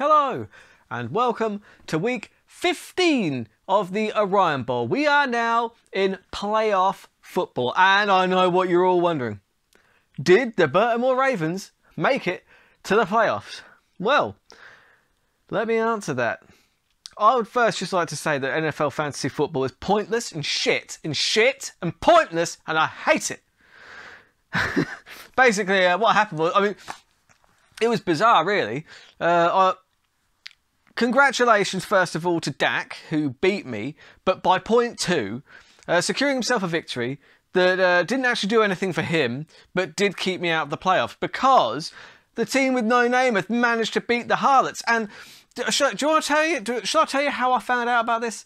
Hello, and welcome to week 15 of the Orion Bowl. We are now in playoff football, and I know what you're all wondering. Did the Baltimore Ravens make it to the playoffs? Well, let me answer that. I would first just like to say that NFL fantasy football is pointless and shit and pointless, and I hate it. Basically, what happened was, it was bizarre, really. Congratulations, first of all, to Dak, who beat me, but by point 2, securing himself a victory that didn't actually do anything for him, but did keep me out of the playoffs, because the team with no name had managed to beat the Harlots. And should I tell you how I found out about this?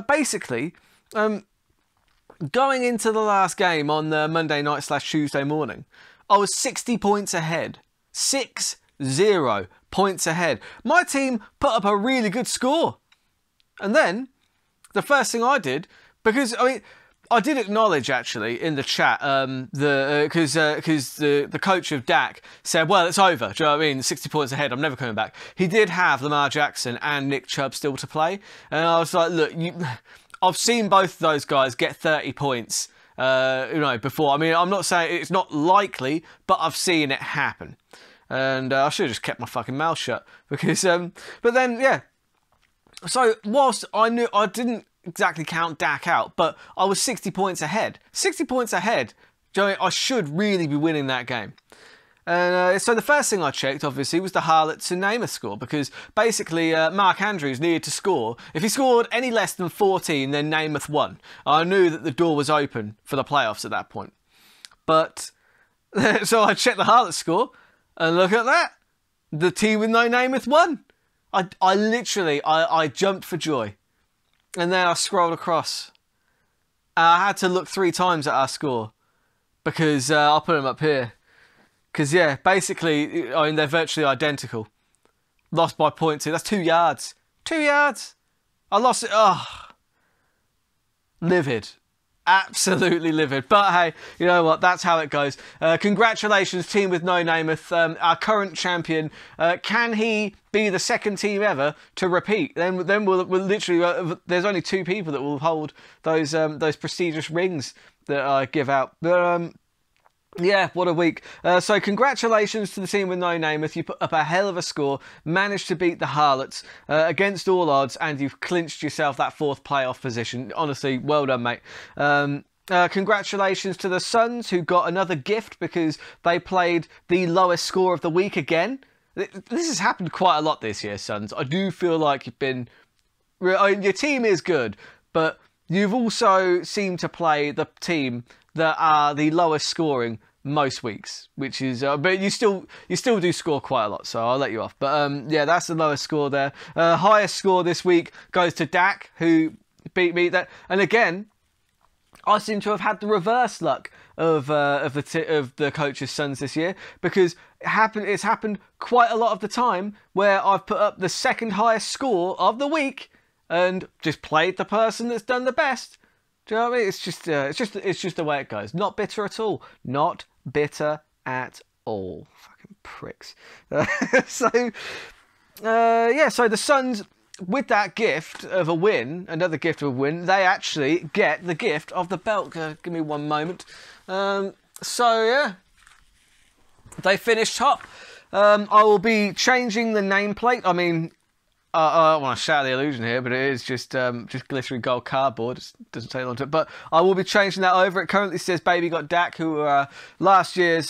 Basically, going into the last game on the Monday night / Tuesday morning, I was 60 points ahead. 6-0 points ahead. My team put up a really good score. And then, the first thing I did, because, I did acknowledge, actually, in the chat, because the coach of Dak said, well, it's over. Do you know what I mean? 60 points ahead, I'm never coming back. He did have Lamar Jackson and Nick Chubb still to play. And I was like, look, I've seen both of those guys get 30 points, before. I'm not saying it's not likely, but I've seen it happen. And I should have just kept my fucking mouth shut. Because, but then, yeah. So, whilst I knew I didn't exactly count Dak out, but I was 60 points ahead. 60 points ahead. Do you know what I mean? I should really be winning that game. And so the first thing I checked, obviously, was the Harlots and Namath score, because basically Mark Andrews needed to score. If he scored any less than 14, then Namath won. I knew that the door was open for the playoffs at that point. But, so I checked the Harlots score, and look at that. The team with no Namath won. I literally jumped for joy. And then I scrolled across. I had to look 3 times at our score, because I'll put them up here. Because, yeah, basically, they're virtually identical. Lost by point 2. That's 2 yards. 2 yards. I lost it. Oh. Livid. Absolutely livid. But, hey, you know what? That's how it goes. Congratulations, team with no Namath. Our current champion. Can he be the second team ever to repeat? Then we'll literally... there's only 2 people that will hold those prestigious rings that I give out. But... yeah, what a week. So congratulations to the team with no Namath. You put up a hell of a score, managed to beat the Harlots against all odds, and you've clinched yourself that 4th playoff position. Honestly, well done, mate. Congratulations to the Suns, who got another gift because they played the lowest score of the week again. This has happened quite a lot this year, Suns. I do feel like you've been... your team is good, but you've also seemed to play the team that are the lowest scoring most weeks, which is but you still do score quite a lot, so I'll let you off. But yeah, that's the lowest score there. Highest score this week goes to Dak, who beat me. That, and again, I seem to have had the reverse luck of the coach's sons this year, because it's happened quite a lot of the time where I've put up the second highest score of the week and just played the person that's done the best. Do you know what I mean? It's just the way it goes. Not bitter at all. Not bitter at all. Fucking pricks. So the Suns, with that gift of a win, another gift of a win, they actually get the gift of the belt. Give me one moment. So yeah, they finished top. I will be changing the nameplate. I don't want to shatter the illusion here, but it is just glittering gold cardboard. It doesn't take long to... But I will be changing that over. It currently says Baby Got Dak, who were last year's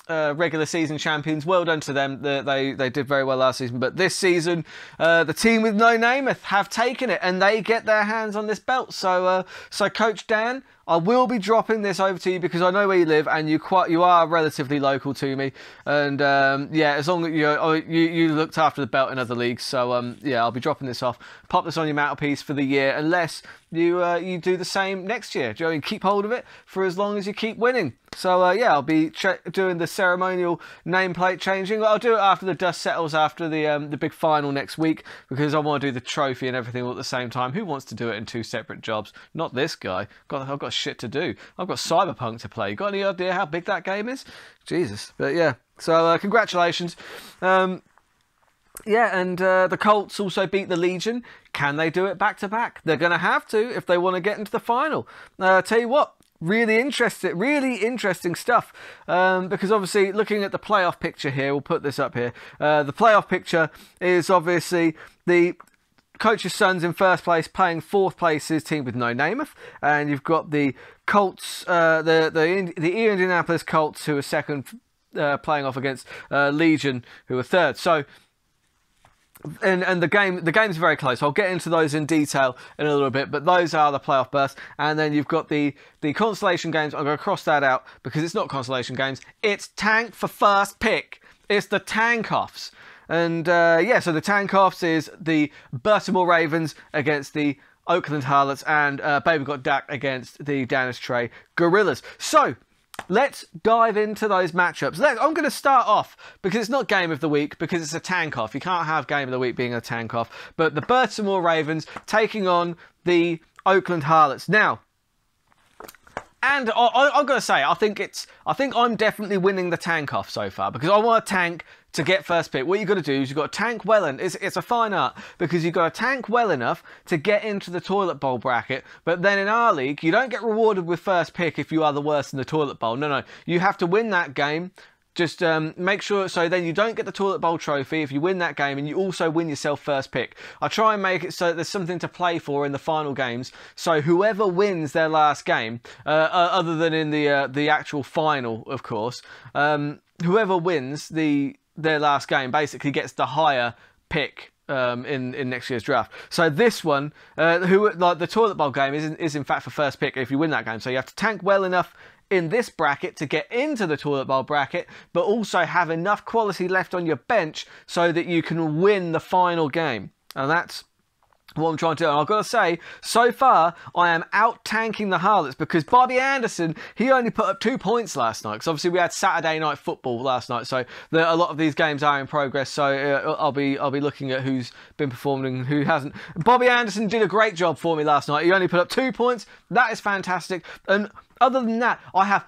regular season champions. Well done to them. They did very well last season. But this season, the team with no Namath have taken it, and they get their hands on this belt. So Coach Dan, I will be dropping this over to you, because I know where you live and you are relatively local to me. And yeah, as long as you looked after the belt in other leagues, so yeah, I'll be dropping this off. Pop this on your mantelpiece for the year, unless you do the same next year. Do you know what I mean? Keep hold of it for as long as you keep winning. So yeah, I'll be doing the ceremonial nameplate changing. I'll do it after the dust settles, after the big final next week, because I want to do the trophy and everything all at the same time. Who wants to do it in 2 separate jobs? Not this guy. I've got shit to do. I've got Cyberpunk to play. You got any idea how big that game is? Jesus. But yeah, so congratulations. Yeah, and the Colts also beat the Legion. Can they do it back to back? They're going to have to if they want to get into the final. Tell you what, really interesting stuff. Because obviously, looking at the playoff picture here, we'll put this up here. The playoff picture is obviously the Coach's Sons in first place, playing fourth place's team with no Namath, and you've got the Colts, the Indianapolis Colts, who are second, playing off against Legion, who are third. So. And the game's very close. I'll get into those in detail in a little bit, but those are the playoff berths. And then you've got the consolation games. I'm going to cross that out because it's not consolation games. It's tank for first pick. It's the tank-offs. And yeah, so the tank-offs is the Baltimore Ravens against the Oakland Harlots, and Baby Got Dak against the Dennis Trey Gorillas. So let's dive into those matchups. I'm going to start off, because it's not Game of the Week, because it's a tank-off. You can't have Game of the Week being a tank-off. But the Baltimore Ravens taking on the Oakland Harlots. Now, and I've got to say, I think I'm definitely winning the tank-off so far, because I want to tank to get first pick. What you've got to do is you've got to tank well, and it's a fine art, because you've got to tank well enough to get into the toilet bowl bracket. But then in our league, you don't get rewarded with first pick if you are the worst in the toilet bowl. No, you have to win that game. Just make sure, so then you don't get the toilet bowl trophy if you win that game, and you also win yourself first pick. I try and make it so that there's something to play for in the final games. So whoever wins their last game, other than in the actual final, of course, whoever wins their last game basically gets the higher pick in next year's draft. So this one, like the toilet bowl game, is in fact for first pick if you win that game. So you have to tank well enough in this bracket to get into the toilet bowl bracket, but also have enough quality left on your bench so that you can win the final game. And that's what I'm trying to do. And I've got to say, so far, I am out-tanking the Harlots, because Bobby Anderson, he only put up 2 points last night. Because obviously we had Saturday Night Football last night, so a lot of these games are in progress. So I'll be looking at who's been performing and who hasn't. Bobby Anderson did a great job for me last night. He only put up 2 points. That is fantastic. And other than that, I have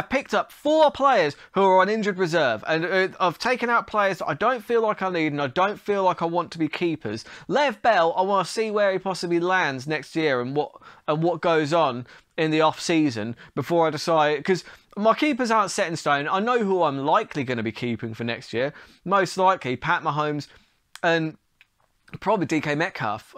picked up 4 players who are on injured reserve, and I've taken out players that I don't feel like I need and I don't feel like I want to be keepers. Lev Bell, I want to see where he possibly lands next year and what goes on in the off season before I decide, because my keepers aren't set in stone. I know who I'm likely going to be keeping for next year. Most likely Pat Mahomes and probably DK Metcalf.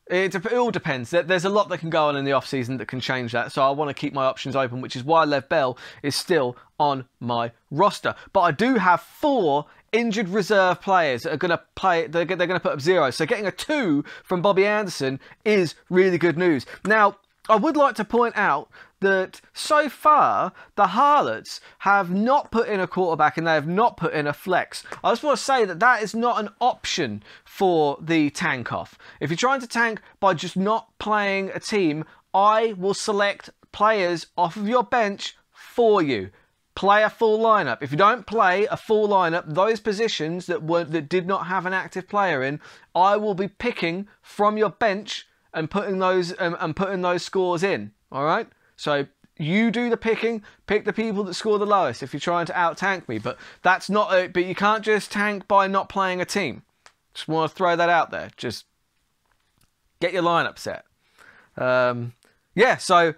It all depends. There's a lot that can go on in the off-season that can change that, so I want to keep my options open, which is why Lev Bell is still on my roster. But I do have 4 injured reserve players that are going to play. They're going to put up 0. So getting a 2 from Bobby Anderson is really good news. Now, I would like to point out that so far the Harlots have not put in a quarterback and they have not put in a flex. I just want to say that is not an option for the tank off. If you're trying to tank by just not playing a team, I will select players off of your bench for you. Play a full lineup. If you don't play a full lineup, those positions that did not have an active player in, I will be picking from your bench and putting those scores in. All right. So you do the picking, pick the people that score the lowest if you're trying to out-tank me. But that's not but you can't just tank by not playing a team. Just want to throw that out there. Just get your lineup set. Yeah, so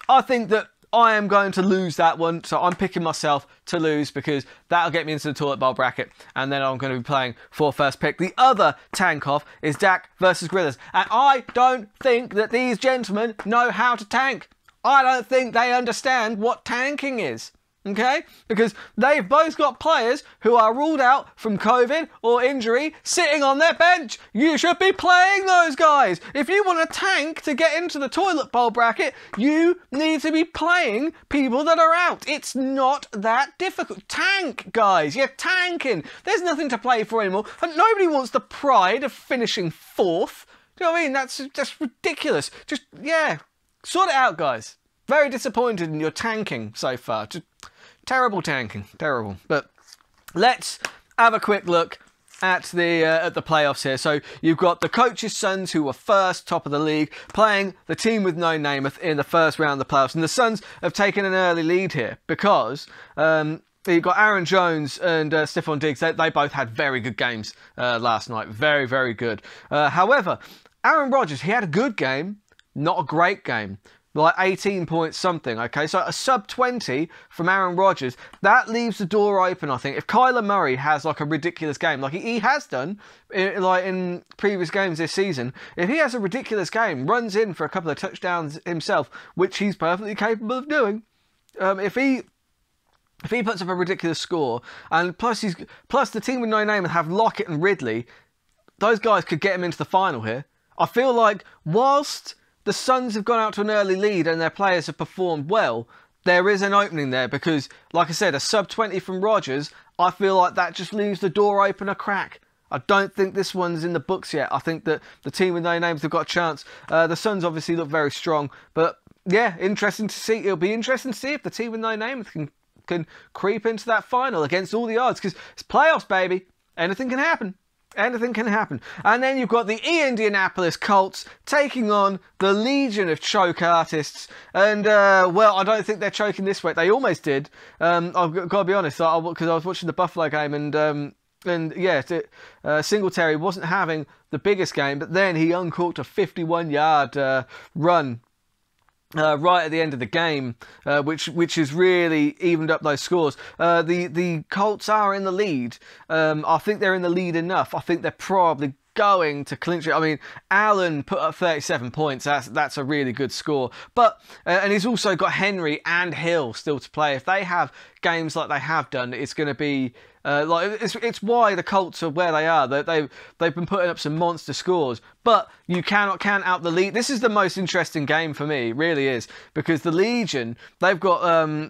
I think that I am going to lose that one. So I'm picking myself to lose, because that'll get me into the toilet bowl bracket, and then I'm going to be playing for first pick. The other tank off is Dak versus Gorillas. And I don't think that these gentlemen know how to tank. I don't think they understand what tanking is, okay? Because they've both got players who are ruled out from COVID or injury sitting on their bench. You should be playing those guys. If you want to tank to get into the toilet bowl bracket, you need to be playing people that are out. It's not that difficult. Tank, guys. You're tanking. There's nothing to play for anymore. And nobody wants the pride of finishing 4th. Do you know what I mean? That's just ridiculous. Just, yeah. Sort it out, guys. Very disappointed in your tanking so far. Just terrible tanking. Terrible. But let's have a quick look at the playoffs here. So you've got the Coach's Sons, who were first, top of the league, playing the team with no Namath in the first round of the playoffs. And the Suns have taken an early lead here because you've got Aaron Jones and Stephon Diggs. They both had very good games last night. Very, very good. However, Aaron Rodgers, he had a good game, not a great game. Like 18 points something, okay? So a sub 20 from Aaron Rodgers, that leaves the door open, I think. If Kyler Murray has like a ridiculous game, like he has done in previous games this season, if he has a ridiculous game, runs in for a couple of touchdowns himself, which he's perfectly capable of doing, if he puts up a ridiculous score, and plus the team with no name have Lockett and Ridley, those guys could get him into the final here. I feel like whilst the Suns have gone out to an early lead and their players have performed well, there is an opening there because, like I said, a sub 20 from Rodgers, I feel like that just leaves the door open a crack. I don't think this one's in the books yet. I think that the team with no names have got a chance. The Suns obviously look very strong, but yeah, interesting to see. It'll be interesting to see if the team with no names can creep into that final against all the odds, because it's playoffs, baby. Anything can happen. Anything can happen. And then you've got the Indianapolis Colts taking on the Legion of Choke Artists. And, well, I don't think they're choking this week. They almost did. I've got to be honest, because I was watching the Buffalo game and yeah, Singletary wasn't having the biggest game, but then he uncorked a 51-yard run right at the end of the game, which has really evened up those scores. The Colts are in the lead. I think they're in the lead enough. I think they're probably going to clinch it. I mean, Allen put up 37 points. That's a really good score. But and he's also got Henry and Hill still to play. If they have games like they have done, it's going to be like it's why the Colts are where they are. They've been putting up some monster scores, but you cannot count out the lead. This is the most interesting game for me, it really is, because the Legion, they've got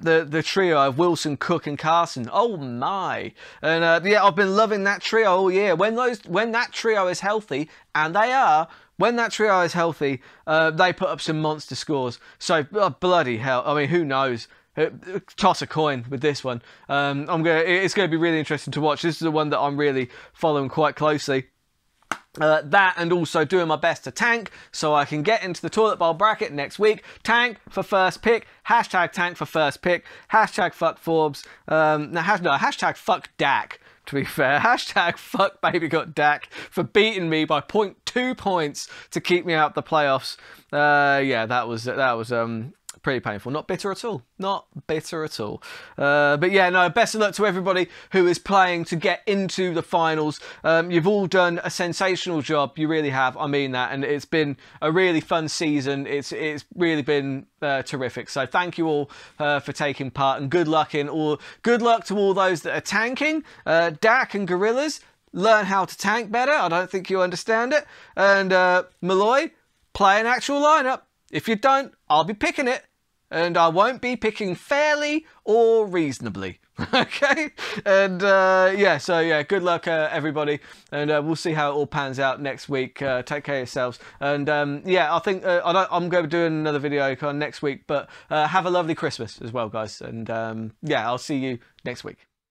the trio of Wilson, Cook, and Carson. Oh my! And yeah, I've been loving that trio all year. When that trio is healthy, and they are. When that trio is healthy, they put up some monster scores. So bloody hell! I mean, who knows? Toss a coin with this one. It's going to be really interesting to watch. This is the one that I'm really following quite closely. That and also doing my best to tank so I can get into the toilet bowl bracket next week. Tank for first pick. Hashtag tank for first pick. Hashtag fuck Forbes. Hashtag fuck Dak. To be fair, hashtag fuck baby got Dak for beating me by 0.2 points to keep me out the playoffs. Yeah, that was pretty painful. Not bitter at all. Not bitter at all. But yeah, no, best of luck to everybody who is playing to get into the finals. You've all done a sensational job. You really have. I mean that. And it's been a really fun season. It's really been terrific. So thank you all for taking part, and good luck to all those that are tanking. Dak and Gorillas, learn how to tank better. I don't think you understand it. And Malloy, play an actual lineup. If you don't, I'll be picking it. And I won't be picking fairly or reasonably. Okay? And yeah, so yeah, good luck everybody. And we'll see how it all pans out next week. Take care of yourselves. And yeah, I think I'm going to be doing another video kind of next week. But have a lovely Christmas as well, guys. And yeah, I'll see you next week.